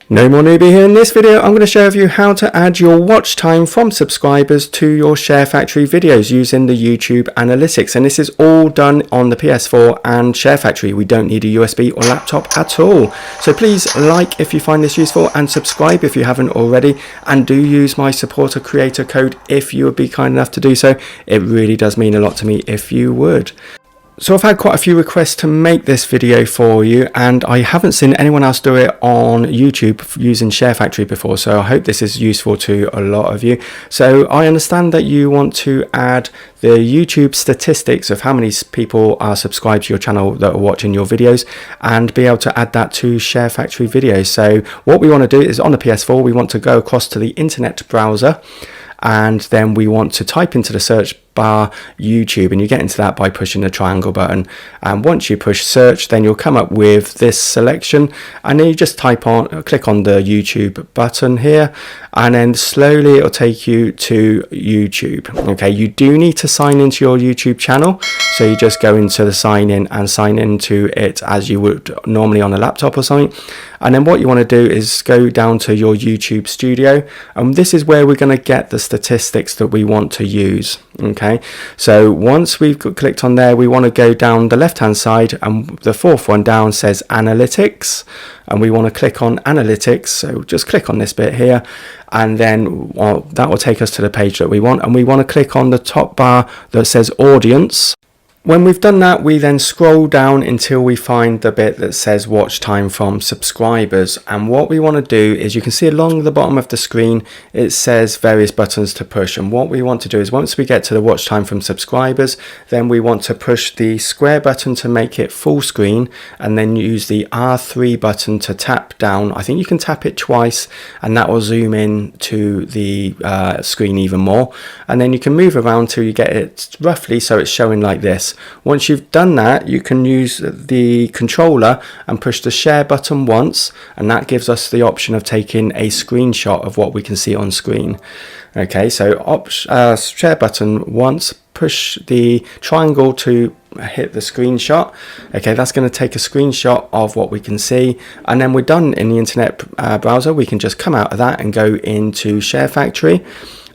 No More Newbie here. In this video I'm going to share with you how to add your watch time from subscribers to your Sharefactory videos using the YouTube analytics, and this is all done on the PS4 and Sharefactory. We don't need a USB or laptop at all. So please like if you find this useful and subscribe if you haven't already, and do use my supporter creator code if you would be kind enough to do so. It really does mean a lot to me if you would. So I've had quite a few requests to make this video for you, and I haven't seen anyone else do it on YouTube using Sharefactory before, so I hope this is useful to a lot of you. So I understand that you want to add the YouTube statistics of how many people are subscribed to your channel that are watching your videos, and be able to add that to Sharefactory videos. So what we want to do is, on the PS4 we want to go across to the internet browser, and then we want to type into the search bar YouTube, and you get into that by pushing the triangle button. And once you push search, then you'll come up with this selection, and then you just click on the YouTube button here, and then slowly it'll take you to YouTube. Okay, you do need to sign into your YouTube channel, so you just go into the sign in and sign into it as you would normally on a laptop or something. And then what you want to do is go down to your YouTube studio, and this is where we're going to get the statistics that we want to use. Okay, so once we've clicked on there, we want to go down the left hand side, and the fourth one down says analytics, and we want to click on analytics. So just click on this bit here, and then that will take us to the page that we want, and we want to click on the top bar that says audience. When we've done that, we then scroll down until we find the bit that says watch time from subscribers. And what we want to do is, you can see along the bottom of the screen, it says various buttons to push. And what we want to do is, once we get to the watch time from subscribers, then we want to push the square button to make it full screen, and then use the R3 button to tap down. I think you can tap it twice, and that will zoom in to the screen even more. And then you can move around till you get it roughly so it's showing like this. Once you've done that, you can use the controller and push the share button once, and that gives us the option of taking a screenshot of what we can see on screen. Okay, so share button once, push the triangle to hit the screenshot. Okay, that's going to take a screenshot of what we can see, and then we're done in the internet browser. We can just come out of that and go into Sharefactory.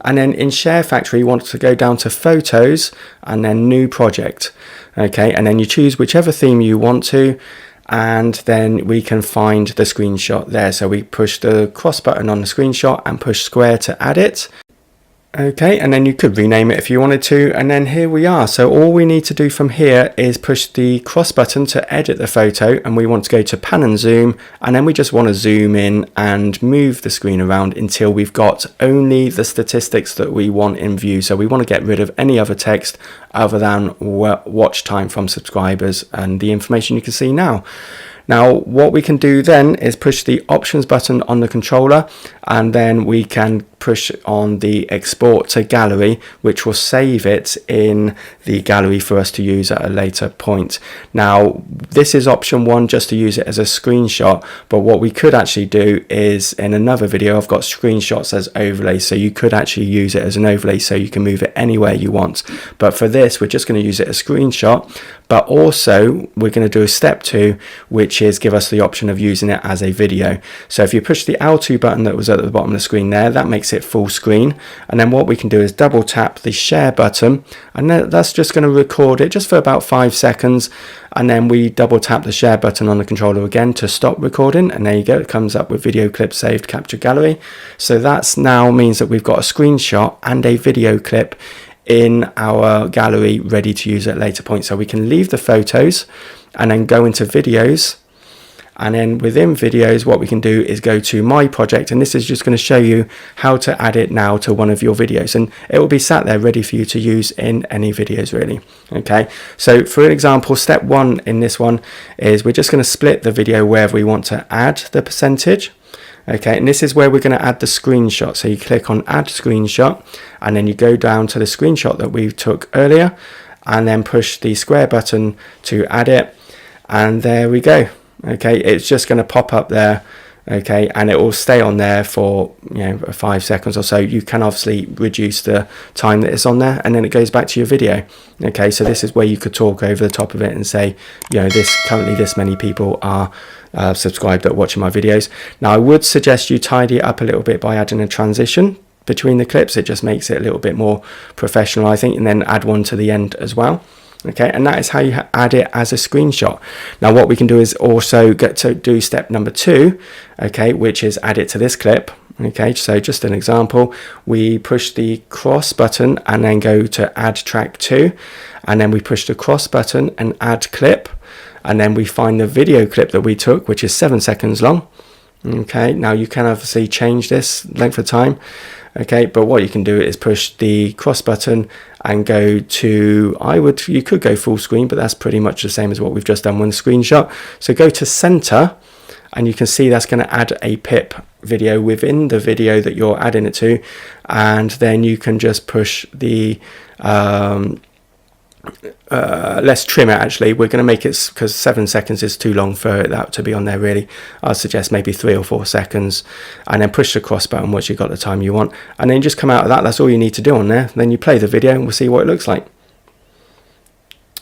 And then in Sharefactory, you want to go down to photos and then new project. Okay, and then you choose whichever theme you want to, and then we can find the screenshot there. So we push the cross button on the screenshot and push square to add it. Okay, and then you could rename it if you wanted to, and then here we are. So all we need to do from here is push the cross button to edit the photo, and we want to go to pan and zoom, and then we just want to zoom in and move the screen around until we've got only the statistics that we want in view. So we want to get rid of any other text other than watch time from subscribers and the information you can see now. Now what we can do then is push the options button on the controller, and then we can push on the export to gallery, which will save it in the gallery for us to use at a later point. Now this is option one, just to use it as a screenshot, but what we could actually do is, in another video I've got screenshots as overlays, so you could actually use it as an overlay so you can move it anywhere you want. But for this, we're just going to use it as a screenshot, but also we're going to do a step two, which is give us the option of using it as a video. So if you push the L2 button that was at the bottom of the screen there, that makes it full screen, and then what we can do is double tap the share button, and that's just going to record it just for about 5 seconds, and then we double tap the share button on the controller again to stop recording, and there you go, it comes up with video clip saved capture gallery. So that's now means that we've got a screenshot and a video clip in our gallery ready to use at a later point. So we can leave the photos and then go into videos, and then within videos what we can do is go to my project, and this is just going to show you how to add it now to one of your videos, and it will be sat there ready for you to use in any videos really. Okay, so for example, step one in this one is we're just going to split the video wherever we want to add the percentage. Okay, and this is where we're going to add the screenshot. So you click on add screenshot, and then you go down to the screenshot that we took earlier, and then push the square button to add it, and there we go. Okay, it's just going to pop up there okay, and it will stay on there for 5 seconds or so. You can obviously reduce the time that it's on there, and then it goes back to your video. Okay, so this is where you could talk over the top of it and say, currently this many people are subscribed that are watching my videos. Now I would suggest you tidy it up a little bit by adding a transition between the clips. It just makes it a little bit more professional, I think, and then add one to the end as well. Okay, and that is how you add it as a screenshot. Now what we can do is also get to do step number 2, okay, which is add it to this clip. Okay, so just an example, we push the cross button and then go to add track 2, and then we push the cross button and add clip, and then we find the video clip that we took, which is 7 seconds long. Okay, now you can obviously change this length of time. Okay, but what you can do is push the cross button and go to, you could go full screen, but that's pretty much the same as what we've just done with the screenshot. So go to center, and you can see that's going to add a pip video within the video that you're adding it to, and then you can just push the let's trim it. Actually, we're going to make it, because 7 seconds is too long for that to be on there really. I'd suggest maybe 3 or 4 seconds, and then push the cross button once you've got the time you want, and then just come out of that. That's all you need to do on there. Then you play the video and we'll see what it looks like.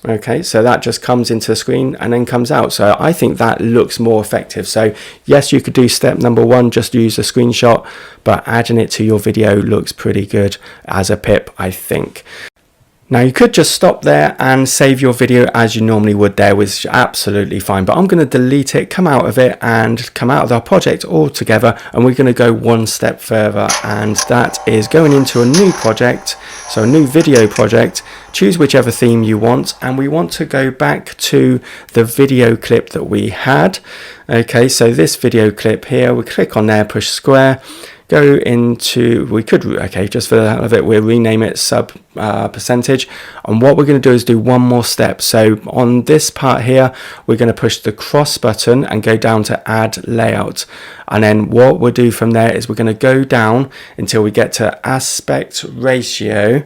Okay, so that just comes into the screen and then comes out. So I think that looks more effective. So yes, you could do step number 1, just use a screenshot, but adding it to your video looks pretty good as a pip, I think. Now you could just stop there and save your video as you normally would there, which is absolutely fine, but I'm going to delete it, come out of it, and come out of our project altogether, and we're going to go one step further, and that is going into a new project, so a new video project. Choose whichever theme you want, and we want to go back to the video clip that we had. Okay, so this video clip here, we click on there, push square, go into, just for the hell of it, we'll rename it sub percentage, and what we're going to do is do one more step. So on this part here, we're going to push the cross button and go down to add layout, and then what we'll do from there is we're going to go down until we get to aspect ratio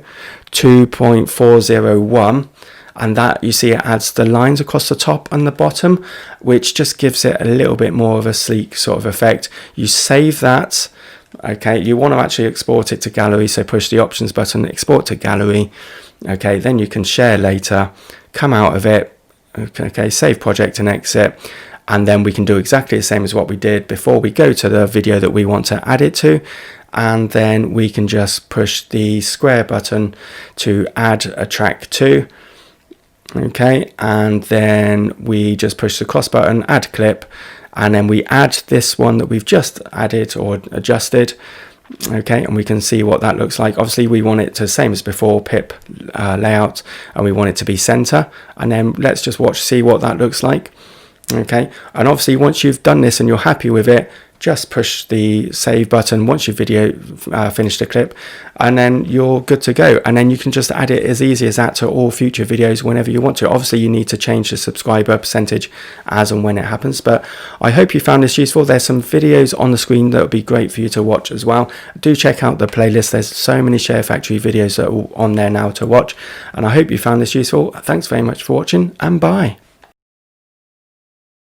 2.401, and that, you see, it adds the lines across the top and the bottom, which just gives it a little bit more of a sleek sort of effect. You save that. Okay, you want to actually export it to gallery, so push the options button, export to gallery. Okay, then you can share later, come out of it, okay, save project and exit, and then we can do exactly the same as what we did before. We go to the video that we want to add it to, and then we can just push the square button to add a track 2. Okay, and then we just push the cross button, add clip, and then we add this one that we've just added or adjusted. Okay, and we can see what that looks like. Obviously we want it to same as before, pip layout, and we want it to be center, and then let's just see what that looks like. Okay, and obviously once you've done this and you're happy with it, just push the save button once your video finished the clip, and then you're good to go. And then you can just add it as easy as that to all future videos whenever you want to. Obviously you need to change the subscriber percentage as and when it happens, but I hope you found this useful. There's some videos on the screen that would be great for you to watch as well. Do check out the playlist. There's so many Sharefactory videos that are on there now to watch, and I hope you found this useful. Thanks very much for watching, and bye.